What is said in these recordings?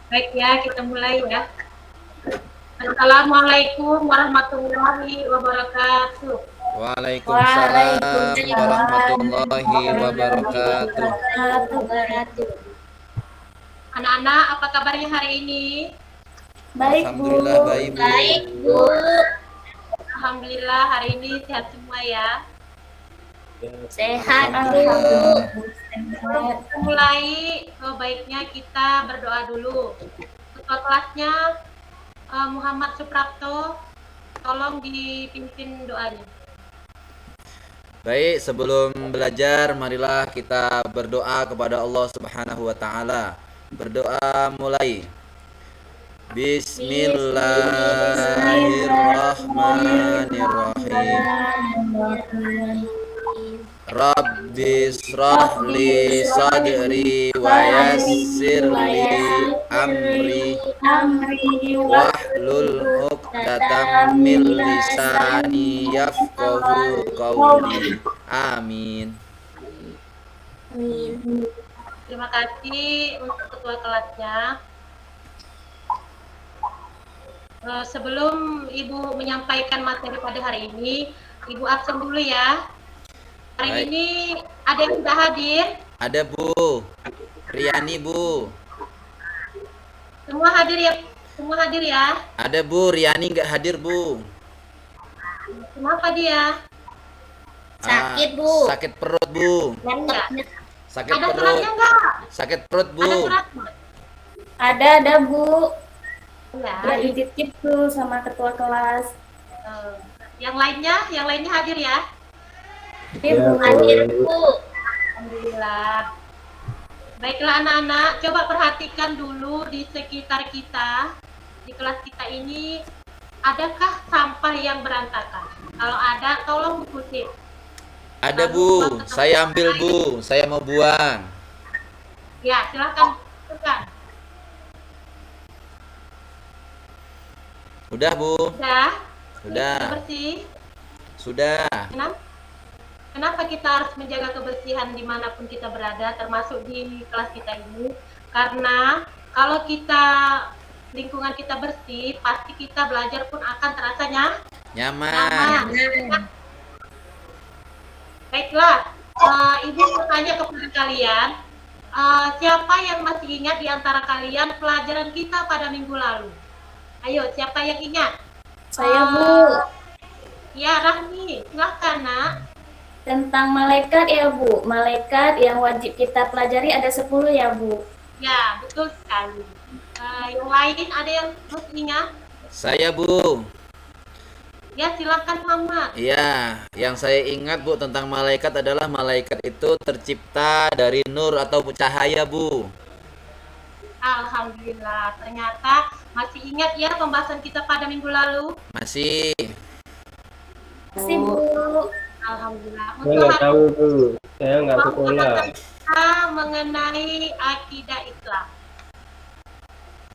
Baik ya, kita mulai ya. Assalamualaikum warahmatullahi wabarakatuh. Waalaikumsalam warahmatullahi wabarakatuh. Anak-anak, apa kabarnya hari ini? Baik, Bu. Alhamdulillah baik, Bu. Baik, Bu. Alhamdulillah hari ini sehat semua ya. Sehat, Bu. Sebelum kita mulai, baiknya kita berdoa dulu. Ketua kelasnya Muhammad Suprapto, tolong dipimpin doanya. Baik, sebelum belajar marilah kita berdoa kepada Allah Subhanahu wa taala. Berdoa mulai. Bismillahirrahmanirrahim. Rabbi shrah li sadri wa yassir li amri wahlul 'uqdatam min lisani yafqahu qawli. Amin. Terima kasih untuk ketua kelasnya. Sebelum Ibu menyampaikan materi pada hari ini, Ibu absen dulu ya. Hari Baik. ini ada yang tidak hadir? Ada Bu Riani, Bu. Semua hadir ya? Semua hadir ya? Ada Bu Riani nggak hadir, Bu. Kenapa dia? Sakit, Bu. Sakit perut, Bu. Sakit Ada perut. suratnya enggak? Sakit perut, Bu. Ada suratnya? Ada, Bu. Ya. Dia dititip tuh sama ketua kelas. Yang lainnya hadir ya? Dia Bu hadir, Bu. Alhamdulillah. Baiklah anak-anak, coba perhatikan dulu di sekitar kita, di kelas kita ini, adakah sampah yang berantakan? Kalau ada, tolong kutip. Ada, Bu. Saya ambil, Bu. Saya mau buang. Ya, silakan. Udah, Bu. Sudah? Sudah. Bersih? Sudah. Kenapa kita harus menjaga kebersihan dimanapun kita berada, termasuk di kelas kita ini? Karena kalau lingkungan kita bersih, pasti kita belajar pun akan terasa Nyaman. Baiklah, Ibu bertanya kepada kalian, siapa yang masih ingat di antara kalian pelajaran kita pada minggu lalu? Ayo, siapa yang ingat? Saya, Bu. Ya, Rahmi, silahkan nak. Tentang malaikat ya, Bu. Malaikat yang wajib kita pelajari ada 10 ya, Bu. Ya, betul sekali. Yang lain ada yang masih ingat? Saya, Bu. Ya, silakan Muhammad. Iya, yang saya ingat, Bu, tentang malaikat adalah malaikat itu tercipta dari nur atau cahaya, Bu. Alhamdulillah, ternyata masih ingat ya pembahasan kita pada minggu lalu? Masih. Masih, Bu. Alhamdulillah. Saya nggak tahu, Bu. Saya nggak sekolah. Kita mengenai akidah Islam.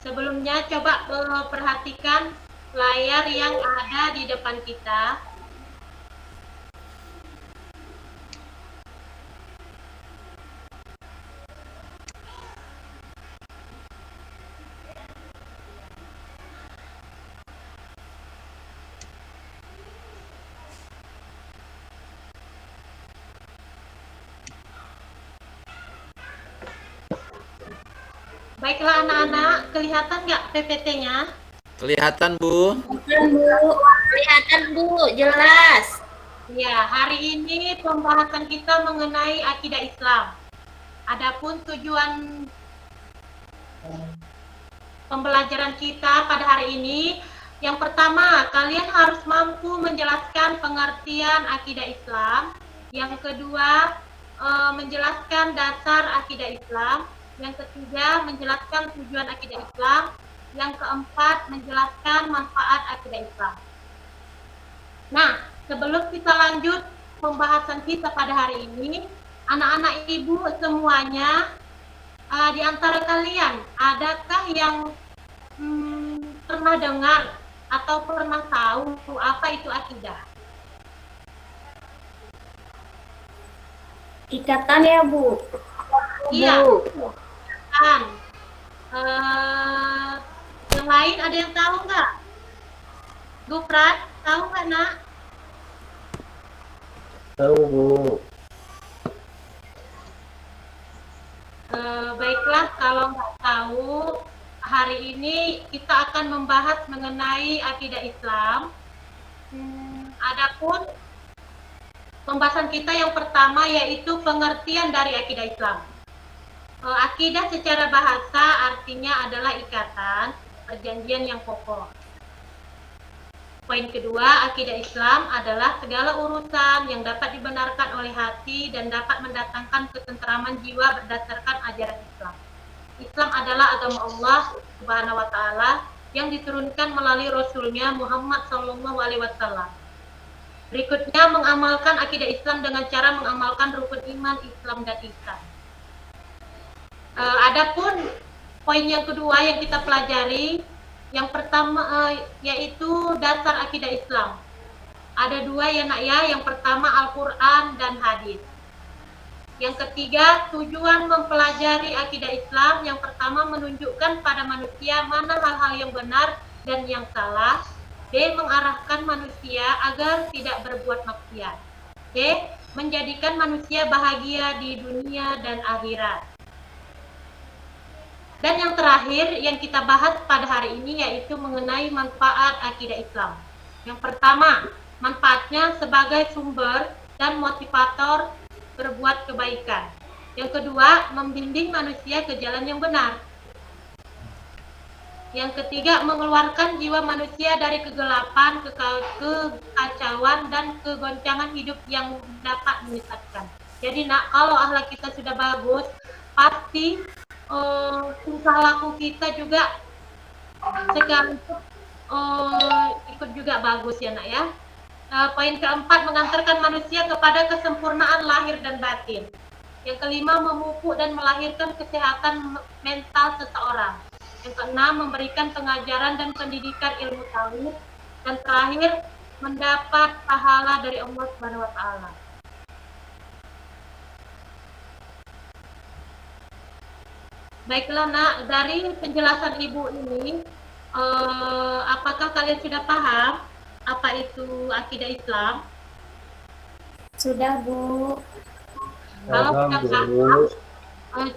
Sebelumnya coba perhatikan layar yang ada di depan kita. Baiklah anak-anak, kelihatan nggak PPT-nya? Kelihatan, Bu. Kelihatan, Bu. Jelas. Ya, hari ini pembahasan kita mengenai akidah Islam. Adapun tujuan pembelajaran kita pada hari ini, yang pertama, kalian harus mampu menjelaskan pengertian akidah Islam. Yang kedua, menjelaskan dasar akidah Islam. Yang ketiga, menjelaskan tujuan akidah Islam. Yang keempat, menjelaskan manfaat akidah Islam. Nah, sebelum kita lanjut pembahasan kita pada hari ini, anak-anak ibu semuanya, di antara kalian, adakah yang pernah dengar atau pernah tahu apa itu akidah? Ikatan ya, Bu. Iya, kan. Yang lain ada yang tahu nggak? Gufran, tahu nggak nak? Tahu, Bu. Baiklah, kalau nggak tahu, hari ini kita akan membahas mengenai akidah Islam. Adapun pembahasan kita yang pertama yaitu pengertian dari akidah Islam. Akidah secara bahasa artinya adalah ikatan, perjanjian yang kokoh. Poin kedua, akidah Islam adalah segala urusan yang dapat dibenarkan oleh hati dan dapat mendatangkan ketentraman jiwa berdasarkan ajaran Islam. Islam adalah agama Allah Subhanahu wa taala yang diturunkan melalui Rasulnya Muhammad SAW. Berikutnya, mengamalkan akidah Islam dengan cara mengamalkan rukun iman, Islam dan ihsan. Adapun poin yang kedua yang kita pelajari, yang pertama yaitu dasar akidah Islam. Ada dua ya nak ya, yang pertama Al-Quran dan hadis. Yang ketiga, tujuan mempelajari akidah Islam. Yang pertama, menunjukkan pada manusia mana hal-hal yang benar dan yang salah. B. Mengarahkan manusia agar tidak berbuat maksiat. C. Menjadikan manusia bahagia di dunia dan akhirat. Dan yang terakhir yang kita bahas pada hari ini yaitu mengenai manfaat akidah Islam. Yang pertama, manfaatnya sebagai sumber dan motivator berbuat kebaikan. Yang kedua, membimbing manusia ke jalan yang benar. Yang ketiga, mengeluarkan jiwa manusia dari kegelapan, kekacauan, dan kegoncangan hidup yang dapat menyesatkan. Jadi nak, kalau akhlak kita sudah bagus, pasti tingkah laku kita juga sekaligus ikut juga bagus ya nak ya. Poin keempat, mengantarkan manusia kepada kesempurnaan lahir dan batin. Yang kelima, memupuk dan melahirkan kesehatan mental seseorang. Yang keenam, memberikan pengajaran dan pendidikan ilmu tauhid. Dan terakhir, mendapat pahala dari Allah Subhanahu wa taala. Baiklah nak, dari penjelasan ibu ini, apakah kalian sudah paham apa itu akidah Islam? Sudah, Bu. Kalau sudah Paham, paham, Bu.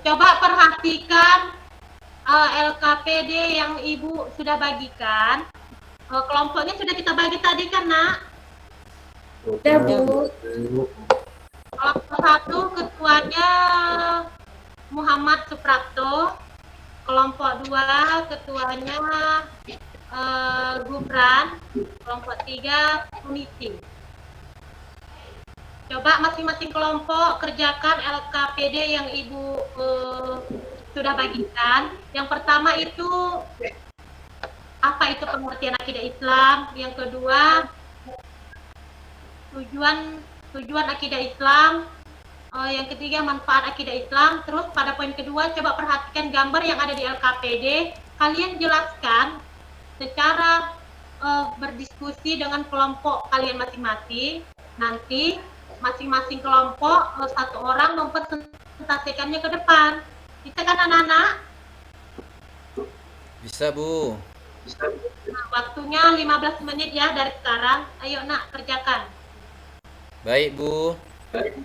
coba perhatikan LKPD yang ibu sudah bagikan. Kelompoknya sudah kita bagi tadi kan nak? Sudah, Bu. Kelompok 1 ketuanya Muhammad Suprapto. Kelompok 2 ketuanya Gufran. Kelompok 3 Suniti. Coba masing-masing kelompok kerjakan LKPD yang ibu sudah bagikan. Yang pertama itu apa itu pengertian akidah Islam. Yang kedua, tujuan akidah Islam. Yang ketiga, manfaat akidah Islam. Terus pada poin kedua, coba perhatikan gambar yang ada di LKPD. Kalian jelaskan secara berdiskusi dengan kelompok kalian masing-masing. Nanti masing-masing kelompok satu orang mempresentasikannya ke depan. Bisa kan anak-anak? Bisa, Bu. Nah, waktunya 15 menit ya dari sekarang. Ayo nak, kerjakan. Baik, Bu.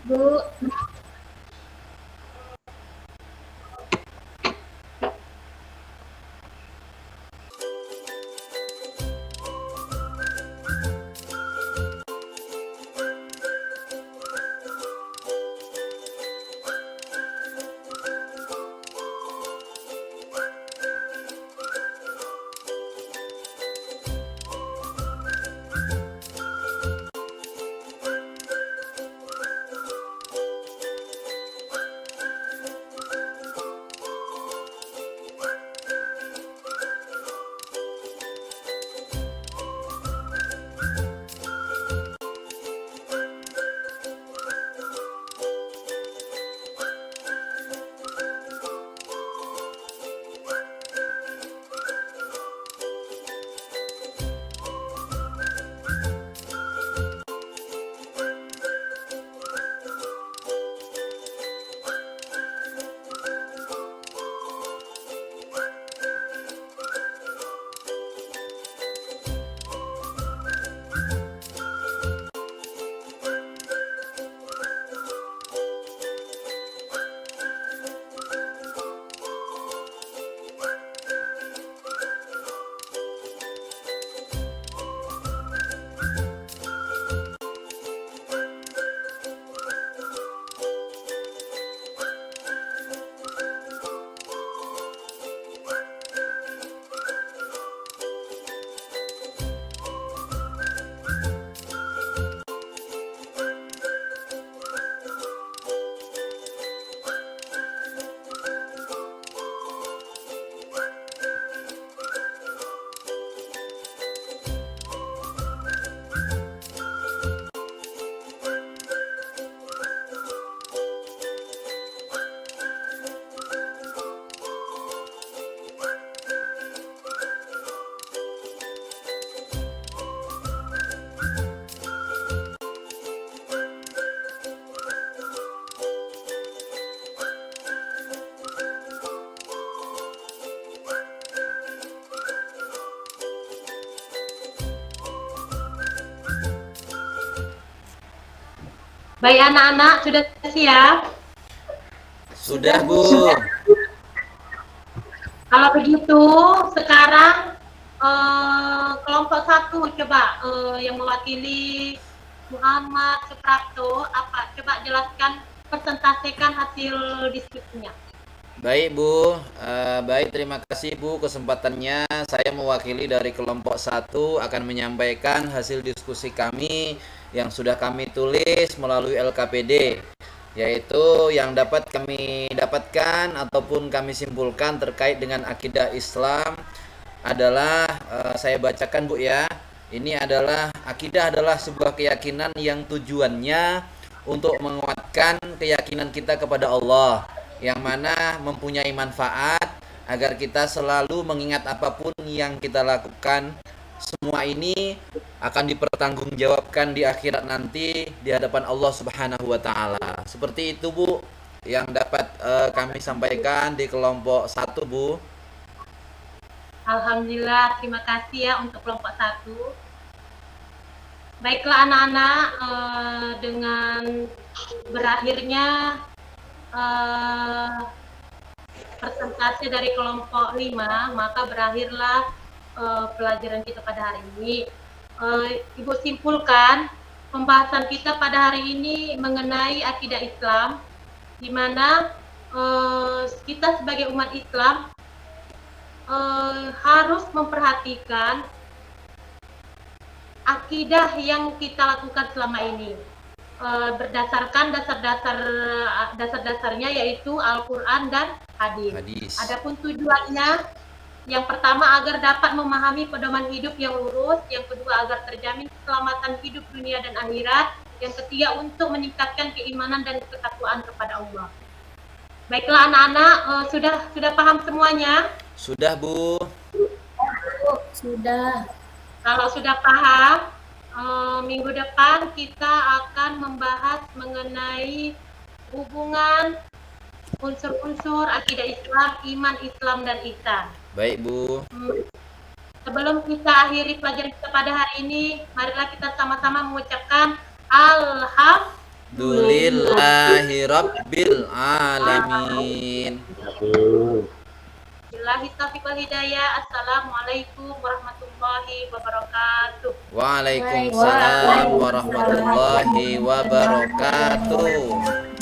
Bu. Baik anak-anak, sudah siap? Sudah, Bu. Kalau begitu, sekarang kelompok 1 coba yang mewakili Muhammad Suprapto, apa? Coba jelaskan, presentasikan hasil diskusinya. Baik, Bu. Baik, terima kasih, Bu, kesempatannya. Saya mewakili dari kelompok 1 akan menyampaikan hasil diskusi kami yang sudah kami tulis melalui LKPD, yaitu yang dapat kami dapatkan ataupun kami simpulkan terkait dengan akidah Islam adalah, saya bacakan, Bu, ya. Ini adalah, akidah adalah sebuah keyakinan yang tujuannya untuk menguatkan keyakinan kita kepada Allah, yang mana mempunyai manfaat agar kita selalu mengingat apapun yang kita lakukan. Semua ini akan dipertanggungjawabkan di akhirat nanti di hadapan Allah Subhanahu wa taala. Seperti itu, Bu, yang dapat kami sampaikan di kelompok 1, Bu. Alhamdulillah, terima kasih ya untuk kelompok 1. Baiklah anak-anak, dengan berakhirnya presentasi dari kelompok 5, maka berakhirlah pelajaran kita pada hari ini. Ibu simpulkan, pembahasan kita pada hari ini mengenai akidah Islam, di mana kita sebagai umat Islam harus memperhatikan akidah yang kita lakukan selama ini, berdasarkan dasar-dasarnya yaitu Al-Quran dan hadis. Adapun tujuannya, yang pertama agar dapat memahami pedoman hidup yang lurus, yang kedua agar terjamin keselamatan hidup dunia dan akhirat, yang ketiga untuk meningkatkan keimanan dan ketakwaan kepada Allah. Baiklah anak-anak, sudah paham semuanya? Sudah, Bu. Sudah. Kalau sudah paham, minggu depan kita akan membahas mengenai hubungan unsur-unsur akidah Islam, iman Islam dan ihsan. Baik, Bu. Sebelum kita akhiri pelajaran kita pada hari ini, marilah kita sama-sama mengucapkan Alhamdulillahirabbil alamin. Billahi taufiq wal hidayah. Assalamualaikum warahmatullahi wabarakatuh. Waalaikumsalam warahmatullahi wabarakatuh.